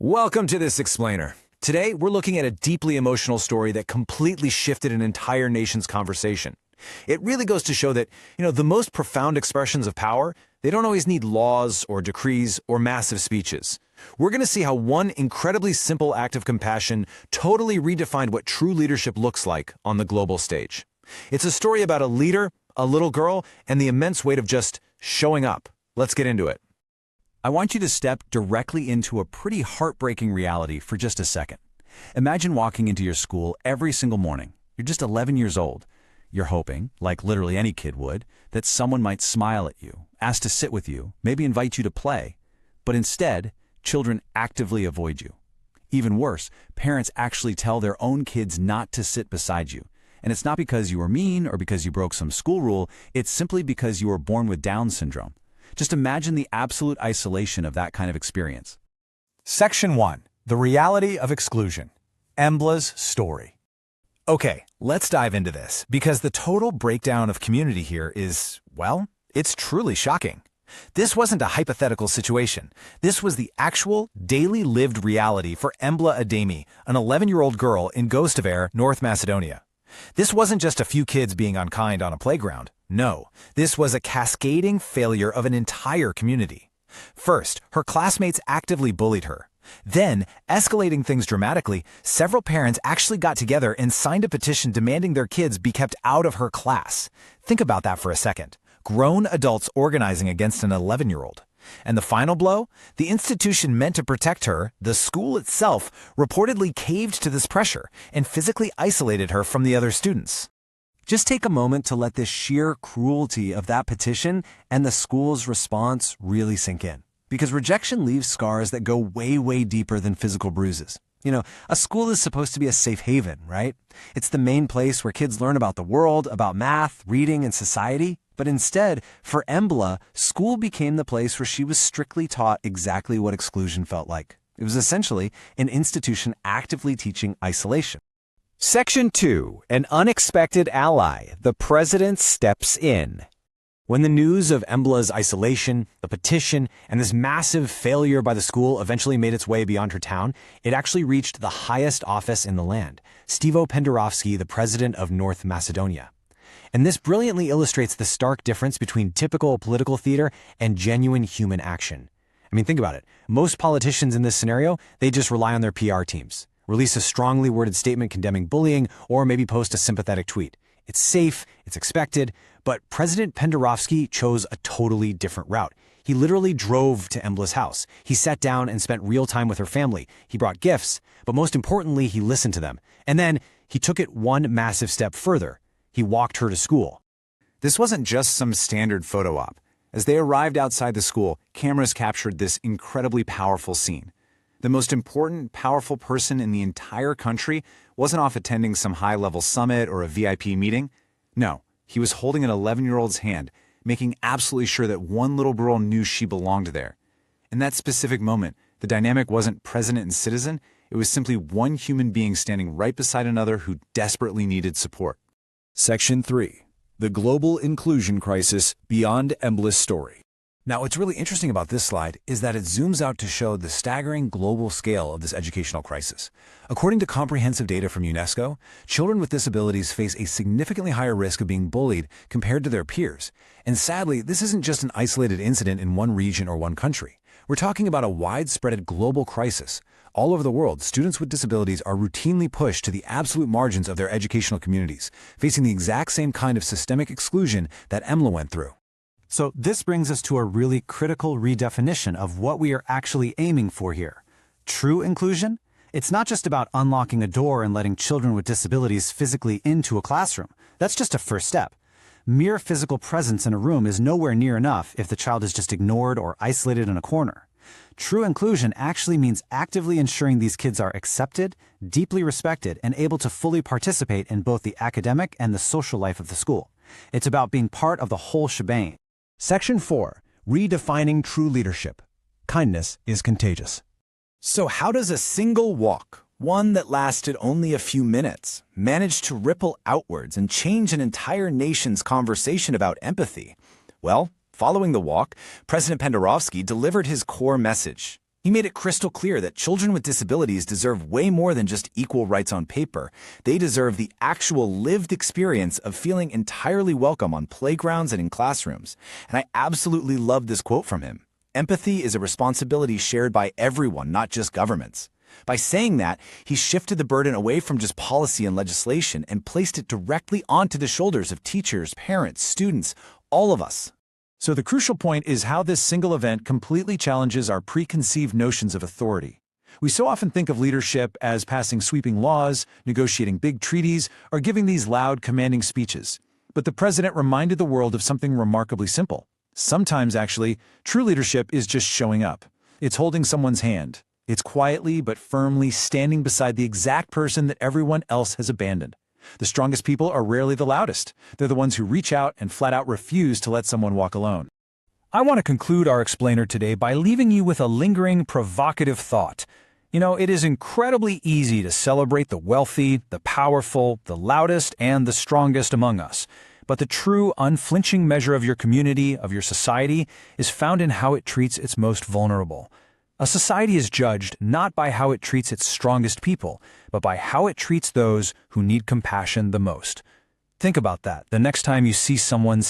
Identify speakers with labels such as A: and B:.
A: Welcome to This Explainer. Today, we're looking at a deeply emotional story that completely shifted an entire nation's conversation. It really goes to show that, the most profound expressions of power, they don't always need laws or decrees or massive speeches. We're going to see how one incredibly simple act of compassion totally redefined what true leadership looks like on the global stage. It's a story about a leader, a little girl, and the immense weight of just showing up. Let's get into it.
B: I want you to step directly into a pretty heartbreaking reality for just a second. Imagine walking into your school every single morning. You're just 11 years old. You're hoping, like literally any kid would, that someone might smile at you, ask to sit with you, maybe invite you to play. But instead, children actively avoid you. Even worse, parents actually tell their own kids not to sit beside you. And it's not because you were mean or because you broke some school rule, it's simply because you were born with Down syndrome. Just imagine the absolute isolation of that kind of experience.
C: Section 1. The Reality of Exclusion. Embla's Story. Okay, let's dive into this, because the total breakdown of community here is, well, it's truly shocking. This wasn't a hypothetical situation. This was the actual, daily lived reality for Embla Ademi, an 11-year-old girl in Gostivar, North Macedonia. This wasn't just a few kids being unkind on a playground. No, this was a cascading failure of an entire community. First, her classmates actively bullied her. Then, escalating things dramatically, several parents actually got together and signed a petition demanding their kids be kept out of her class. Think about that for a second. Grown adults organizing against an 11-year-old. And the final blow? The institution meant to protect her, the school itself, reportedly caved to this pressure and physically isolated her from the other students.
B: Just take a moment to let the sheer cruelty of that petition and the school's response really sink in. Because rejection leaves scars that go way, way deeper than physical bruises. A school is supposed to be a safe haven, right? It's the main place where kids learn about the world, about math, reading, and society. But instead, for Embla, school became the place where she was strictly taught exactly what exclusion felt like. It was essentially an institution actively teaching isolation.
A: Section 2. An Unexpected Ally. The President Steps In. When the news of Embla's isolation, the petition, and this massive failure by the school eventually made its way beyond her town, it actually reached the highest office in the land, Stevo Pendarovsky, the president of North Macedonia. And this brilliantly illustrates the stark difference between typical political theater and genuine human action. I mean, think about it. Most politicians in this scenario, they just rely on their PR teams. Release a strongly worded statement condemning bullying, or maybe post a sympathetic tweet. It's safe, it's expected, but President Pendarovsky chose a totally different route. He literally drove to Embla's house. He sat down and spent real time with her family. He brought gifts, but most importantly, he listened to them. And then he took it one massive step further. He walked her to school.
C: This wasn't just some standard photo op. As they arrived outside the school, cameras captured this incredibly powerful scene. The most important, powerful person in the entire country wasn't off attending some high-level summit or a VIP meeting. No, he was holding an 11-year-old's hand, making absolutely sure that one little girl knew she belonged there. In that specific moment, the dynamic wasn't president and citizen, it was simply one human being standing right beside another who desperately needed support.
B: Section 3. The Global Inclusion Crisis Beyond Embla's Story.
A: Now, what's really interesting about this slide is that it zooms out to show the staggering global scale of this educational crisis. According to comprehensive data from UNESCO, children with disabilities face a significantly higher risk of being bullied compared to their peers. And sadly, this isn't just an isolated incident in one region or one country. We're talking about a widespread global crisis. All over the world, students with disabilities are routinely pushed to the absolute margins of their educational communities, facing the exact same kind of systemic exclusion that Embla went through.
D: So this brings us to a really critical redefinition of what we are actually aiming for here. True inclusion? It's not just about unlocking a door and letting children with disabilities physically into a classroom. That's just a first step. Mere physical presence in a room is nowhere near enough if the child is just ignored or isolated in a corner. True inclusion actually means actively ensuring these kids are accepted, deeply respected, and able to fully participate in both the academic and the social life of the school. It's about being part of the whole shebang.
B: Section 4. Redefining True Leadership. Kindness is contagious.
A: So how does a single walk, one that lasted only a few minutes, manage to ripple outwards and change an entire nation's conversation about empathy? Well, following the walk, President Pendarovsky delivered his core message:
B: He made it crystal clear that children with disabilities deserve way more than just equal rights on paper. They deserve the actual lived experience of feeling entirely welcome on playgrounds and in classrooms. And I absolutely love this quote from him. Empathy is a responsibility shared by everyone, not just governments. By saying that, he shifted the burden away from just policy and legislation and placed it directly onto the shoulders of teachers, parents, students, all of us.
C: So the crucial point is how this single event completely challenges our preconceived notions of authority. We so often think of leadership as passing sweeping laws, negotiating big treaties, or giving these loud, commanding speeches. But the president reminded the world of something remarkably simple. Sometimes, actually, true leadership is just showing up. It's holding someone's hand. It's quietly but firmly standing beside the exact person that everyone else has abandoned. The strongest people are rarely the loudest. They're the ones who reach out and flat out refuse to let someone walk alone. I want to conclude our explainer today by leaving you with a lingering, provocative thought. It is incredibly easy to celebrate the wealthy, the powerful, the loudest, and the strongest among us. But the true, unflinching measure of your community, of your society, is found in how it treats its most vulnerable. A society is judged not by how it treats its strongest people, but by how it treats those who need compassion the most. Think about that the next time you see someone